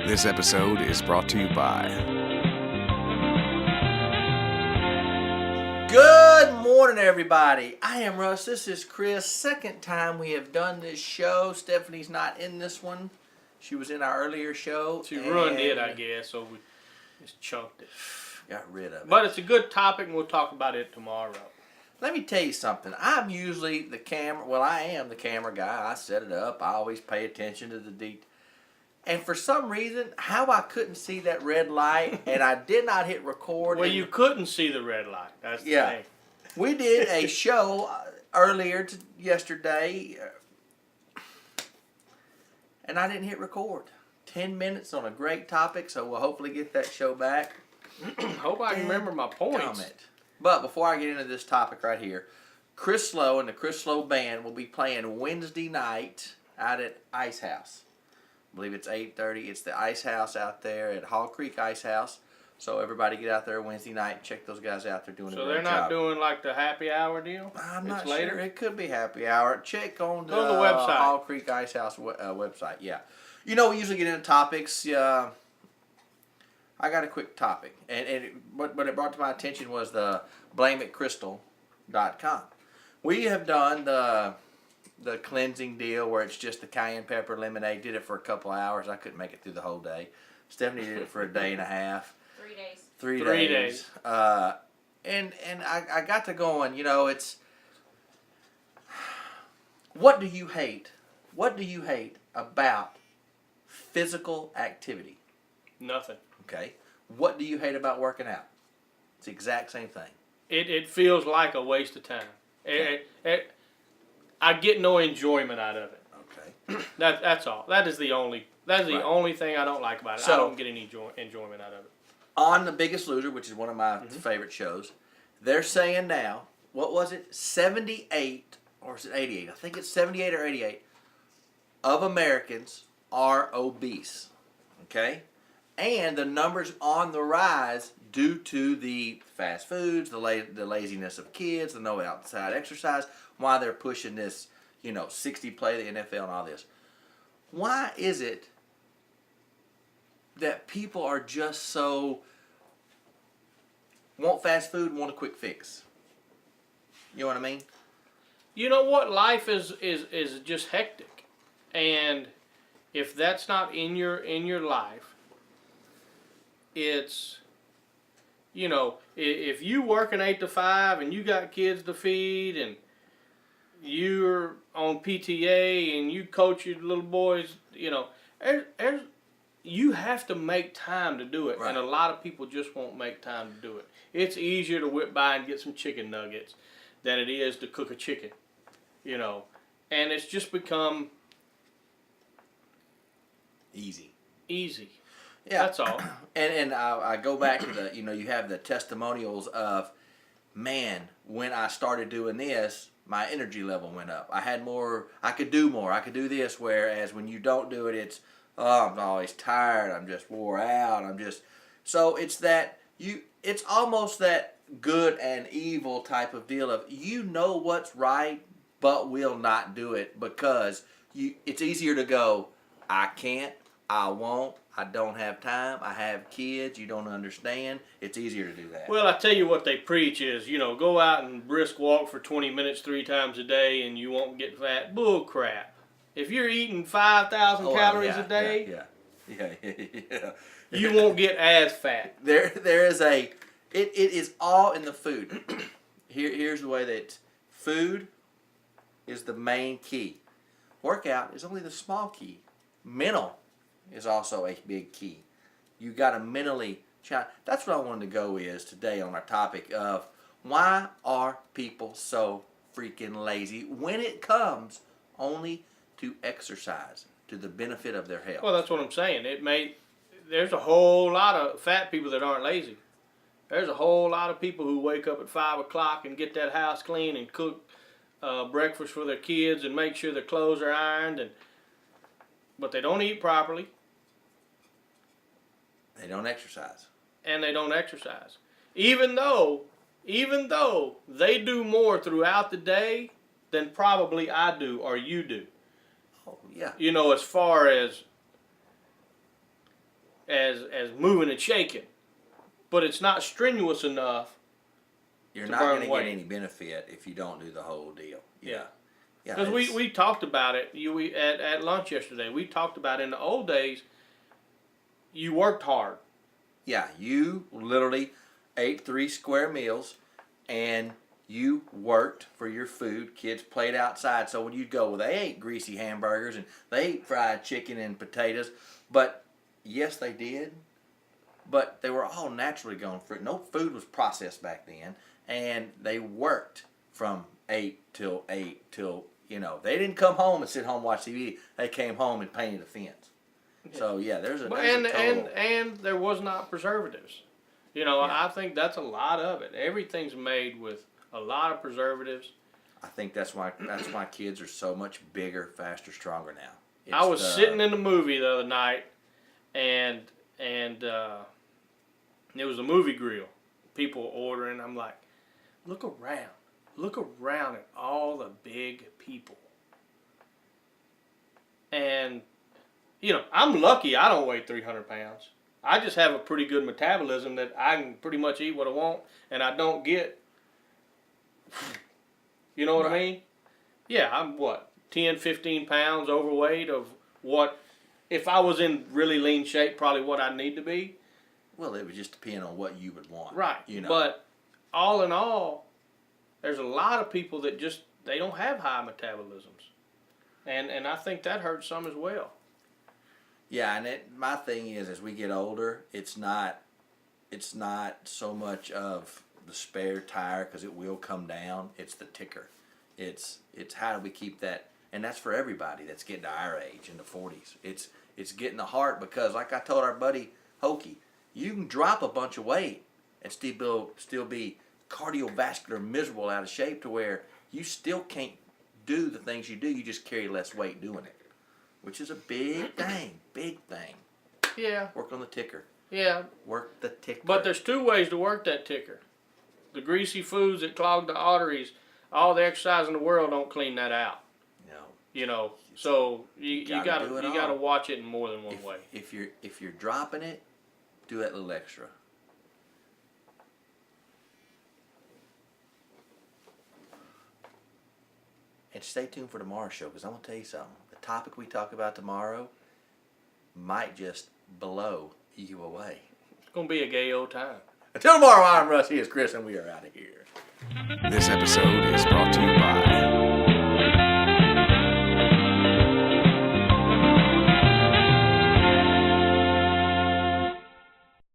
This episode is brought to you by... Good morning, everybody. I am Russ. This is Chris. Second time we have done this show. Stephanie's not in this one. She was in our earlier show. She ruined it, I guess, so we just chunked it. Got rid of it. But it's a good topic, and we'll talk about it tomorrow. Let me tell you something. I'm usually the camera. Well, I am the camera guy. I set it up. I always pay attention to the details. And for some reason, how I couldn't see that red light, and I did not hit record. Well, you couldn't see the red light. That's the thing. We did a show earlier yesterday, and I didn't hit record. 10 minutes on a great topic, so we'll hopefully get that show back. Hope I can remember my points. Comment. But before I get into this topic right here, Chris Slow and the Chris Slow Band will be playing Wednesday night out at Ice House. I believe it's 8:30. It's the Ice House out there at Hall Creek Ice House. So everybody get out there Wednesday night and check those guys out. They're doing a great job. So they're not doing like the happy hour deal? I'm not later? sure. It could be happy hour. Check on the website. Hall Creek Ice House website. Yeah. You know, we usually get into topics. I got a quick topic. And what it brought to my attention was the blameitcrystal.com. We have done the cleansing deal where it's just the cayenne pepper lemonade. Did it for a couple hours. I couldn't make it through the whole day. Stephanie did it for a day and a half. 3 days. 3 3 days. And I got to going, you know, it's... What do you hate? What do you hate about physical activity? Nothing. Okay. What do you hate about working out? It's the exact same thing. It feels like a waste of time. Okay. I get no enjoyment out of it. Okay. That's all. That is the only Right. only thing I don't like about it. So- I don't get any enjoyment out of it. On The Biggest Loser, which is one of my favorite shows, they're saying now, what was it? 78, or is it 88? I think it's 78 or 88 of Americans are obese. Okay? And the numbers on the rise due to the fast foods, the laziness of kids, the no outside exercise, why they're pushing this, 60 play, the NFL and all this. Why is it that people are just so want fast food, want a quick fix? You know what I mean? You know what? Life is just hectic, and if that's not in your life, it's, if you work an 8 to 5 and you got kids to feed and you're on PTA and you coach your little boys, you have to make time to do it. Right. And a lot of people just won't make time to do it. It's easier to whip by and get some chicken nuggets than it is to cook a chicken, And it's just become Easy. Yeah, that's all. And I go back to the, you have the testimonials of, man, when I started doing this, my energy level went up. I had more, I could do more, I could do this, whereas when you don't do it, it's, I'm always tired, I'm just wore out, so it's that, it's almost that good and evil type of deal of, what's right, but will not do it because it's easier to go, I can't, I won't, I don't have time, I have kids, you don't understand. It's easier to do that. Well, I tell you what they preach is, go out and brisk walk for 20 minutes 3 times a day and you won't get fat. Bull crap. If you're eating 5,000 calories a day, yeah. you won't get as fat. There is it is all in the food. Here's the way that food is the main key. Workout is only the small key. Mental is also a big key. You got to mentally challenge. That's what I wanted to go is today on our topic of why are people so freaking lazy when it comes only to exercise to the benefit of their health. Well, that's what I'm saying. There's a whole lot of fat people that aren't lazy. There's a whole lot of people who wake up at 5 o'clock and get that house clean and cook breakfast for their kids and make sure their clothes are ironed, but they don't eat properly. They don't exercise. And they don't exercise. Even though they do more throughout the day than probably I do or you do. Oh, yeah. As far as as moving and shaking, but it's not strenuous enough. You're to not burn going to get weight. any benefit if you don't do the whole deal. Yeah. Yeah. Because it's- we talked about it. We at lunch yesterday. We talked about in the old days. You worked hard. Yeah, you literally ate 3 square meals, and you worked for your food. Kids played outside, so when you go, well, they ate greasy hamburgers and they ate fried chicken and potatoes. But yes, they did. But they were all naturally going for it. No food was processed back then, and they worked from 8 till they didn't come home and sit home and watch TV. They came home and painted a fence. So yeah, there's a total. And there was not preservatives. Yeah. I think that's a lot of it. Everything's made with a lot of preservatives. I think that's why kids are so much bigger, faster, stronger now. I was sitting in the movie the other night, and it was a movie grill. People ordering. I'm like, look around at all the big people. And I'm lucky. I don't weigh 300 pounds. I just have a pretty good metabolism that I can pretty much eat what I want, and I don't get. You know what I mean? Yeah, I'm 10, 15 pounds overweight of what, if I was in really lean shape, probably what I need to be. Well, it would just depend on what you would want. Right. But all in all, there's a lot of people that they don't have high metabolisms. And I think that hurts some as well. Yeah, and my thing is, as we get older, it's not so much of the spare tire, because it will come down. It's the ticker. It's how do we keep that, and that's for everybody that's getting to our age in the 40s. It's getting the heart, because like I told our buddy Hokey, you can drop a bunch of weight and still be cardiovascular miserable, out of shape, to where you still can't do the things you do. You just carry less weight doing it, which is a big thing. Yeah. Work on the ticker. Yeah. Work the ticker. But there's 2 ways to work that ticker. The greasy foods that clog the arteries, all the exercise in the world don't clean that out. No. So you gotta do it all. gotta watch it in more than one way. If you're dropping it, do that little extra. And stay tuned for tomorrow's show, because I'm going to tell you something. The topic we talk about tomorrow might just blow you away. It's gonna be a gay old time. Until tomorrow, I'm Russ. He is Chris, and we are out of here. This episode is brought to you by